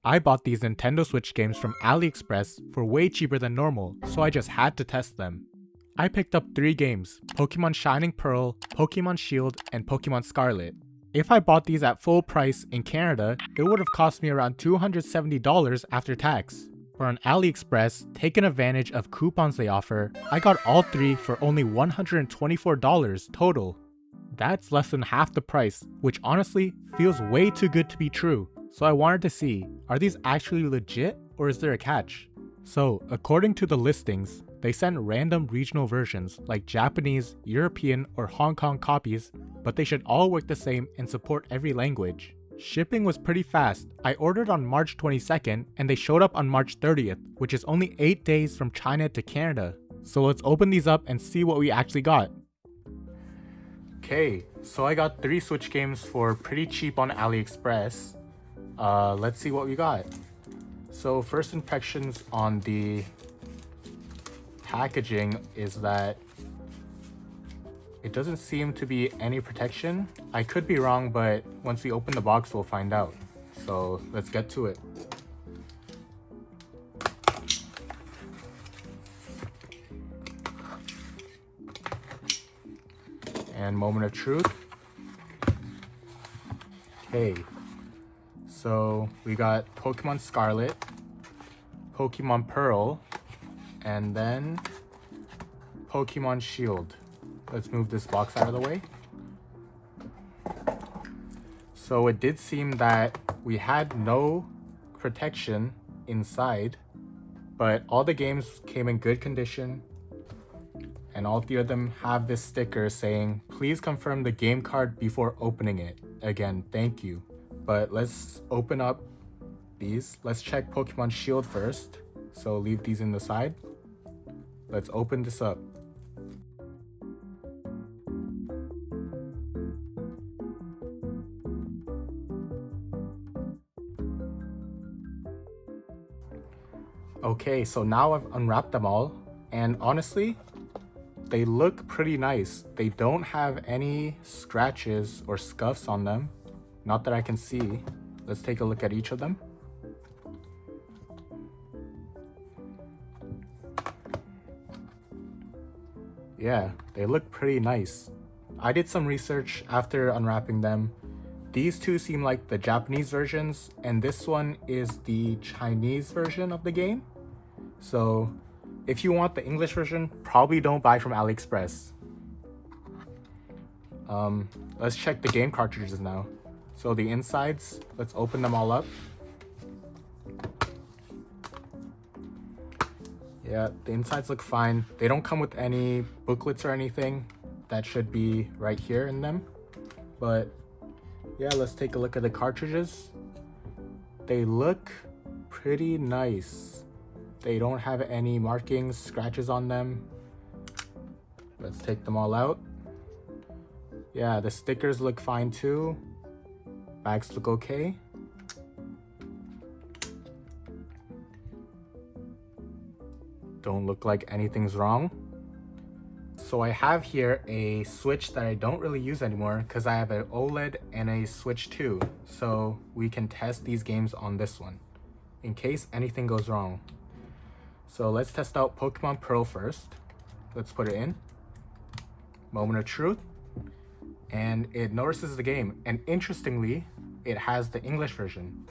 I bought these Nintendo Switch games from AliExpress for way cheaper than normal, so I just had to test them. I picked up 3 games, Pokemon Shining Pearl, Pokemon Shield, and Pokemon Scarlet. If I bought these at full price in Canada, it would have cost me around $270 after tax. But on AliExpress, taking advantage of coupons they offer, I got all 3 for only $124 total. That's less than half the price, which honestly feels way too good to be true. So I wanted to see, are these actually legit or is there a catch? So according to the listings, they sent random regional versions like Japanese, European, or Hong Kong copies, but they should all work the same and support every language. Shipping was pretty fast. I ordered on March 22nd and they showed up on March 30th, which is only 8 days from China to Canada. So let's open these up and see what we actually got. Okay, so I got 3 Switch games for pretty cheap on AliExpress. Let's see what we got. So first impressions on the packaging is that it doesn't seem to be any protection. I could be wrong, but once we open the box, we'll find out. So let's get to it. And moment of truth. Okay, so we got Pokemon Scarlet, Pokemon Pearl, and then Pokemon Shield. Let's move this box out of the way. So it did seem that we had no protection inside, but all the games came in good condition, and all 3 of them have this sticker saying, please confirm the game card before opening it. Again, thank you. But let's open up these. Let's check Pokemon Shield first. So leave these in the side. Let's open this up. Okay, so now I've unwrapped them all, and honestly, they look pretty nice. They don't have any scratches or scuffs on them. Not that I can see. Let's take a look at each of them. Yeah, they look pretty nice. I did some research after unwrapping them. These 2 seem like the Japanese versions, and this one is the Chinese version of the game. So if you want the English version, probably don't buy from AliExpress. Let's check the game cartridges now. So the insides, let's open them all up. Yeah, the insides look fine. They don't come with any booklets or anything. That should be right here in them. But yeah, let's take a look at the cartridges. They look pretty nice. They don't have any markings, scratches on them. Let's take them all out. Yeah, the stickers look fine too. Bags look okay. Don't look like anything's wrong. So I have here a Switch that I don't really use anymore because I have an OLED and a Switch 2. So we can test these games on this one in case anything goes wrong. So let's test out Pokemon Pearl first. Let's put it in. Moment of truth. And it notices the game. And interestingly, it has the English version.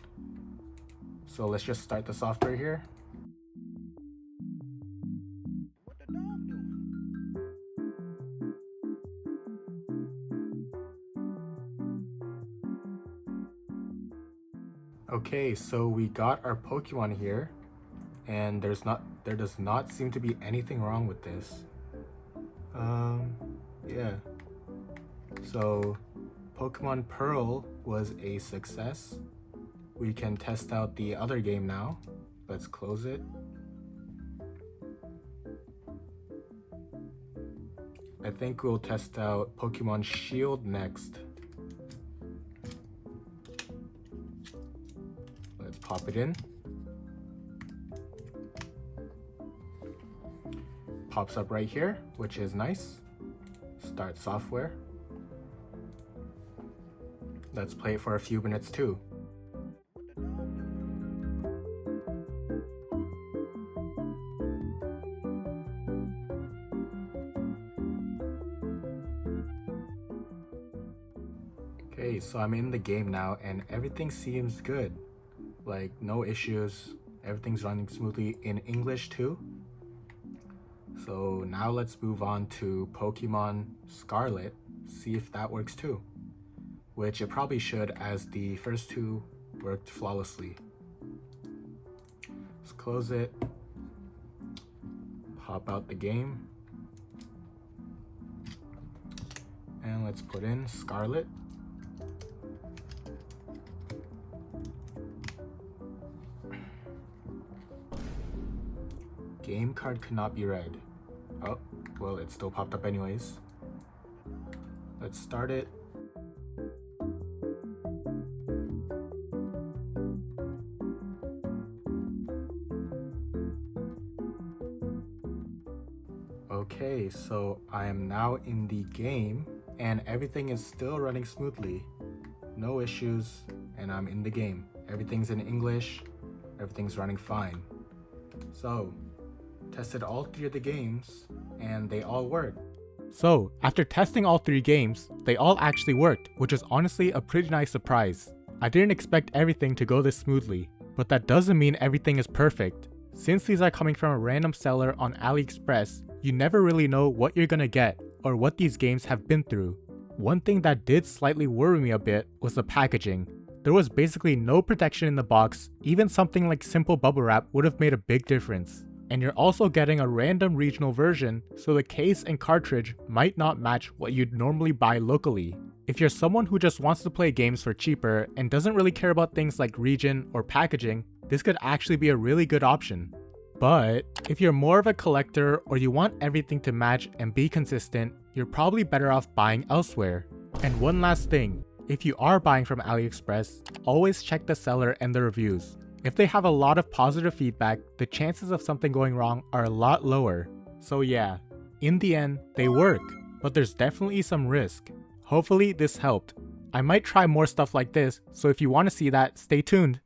So let's just start the software here. Okay, so we got our Pokemon here, and there does not seem to be anything wrong with this. Yeah. So Pokemon Pearl was a success. We can test out the other game now. Let's close it. I think we'll test out Pokemon Shield next. Let's pop it in. Pops up right here, which is nice. Start software. Let's play it for a few minutes too. Okay, so I'm in the game now and everything seems good. Like, no issues, everything's running smoothly in English too. So now let's move on to Pokemon Scarlet, see if that works too. Which it probably should, as the first two worked flawlessly. Let's close it, pop out the game, and let's put in Scarlet. Game card could not be read. Oh, well, it still popped up anyways. Let's start it. Okay, so I am now in the game and everything is still running smoothly. No issues, and I'm in the game. Everything's in English, everything's running fine. So, tested all three of the games and they all worked. So, after testing all three games, they all actually worked, which is honestly a pretty nice surprise. I didn't expect everything to go this smoothly, but that doesn't mean everything is perfect. Since these are coming from a random seller on AliExpress, you never really know what you're gonna get or what these games have been through. One thing that did slightly worry me a bit was the packaging. There was basically no protection in the box. Even something like simple bubble wrap would have made a big difference. And you're also getting a random regional version, so the case and cartridge might not match what you'd normally buy locally. If you're someone who just wants to play games for cheaper and doesn't really care about things like region or packaging, this could actually be a really good option. But if you're more of a collector or you want everything to match and be consistent, you're probably better off buying elsewhere. And one last thing, if you are buying from AliExpress, always check the seller and the reviews. If they have a lot of positive feedback, the chances of something going wrong are a lot lower. So yeah, in the end, they work, but there's definitely some risk. Hopefully this helped. I might try more stuff like this, so if you want to see that, stay tuned.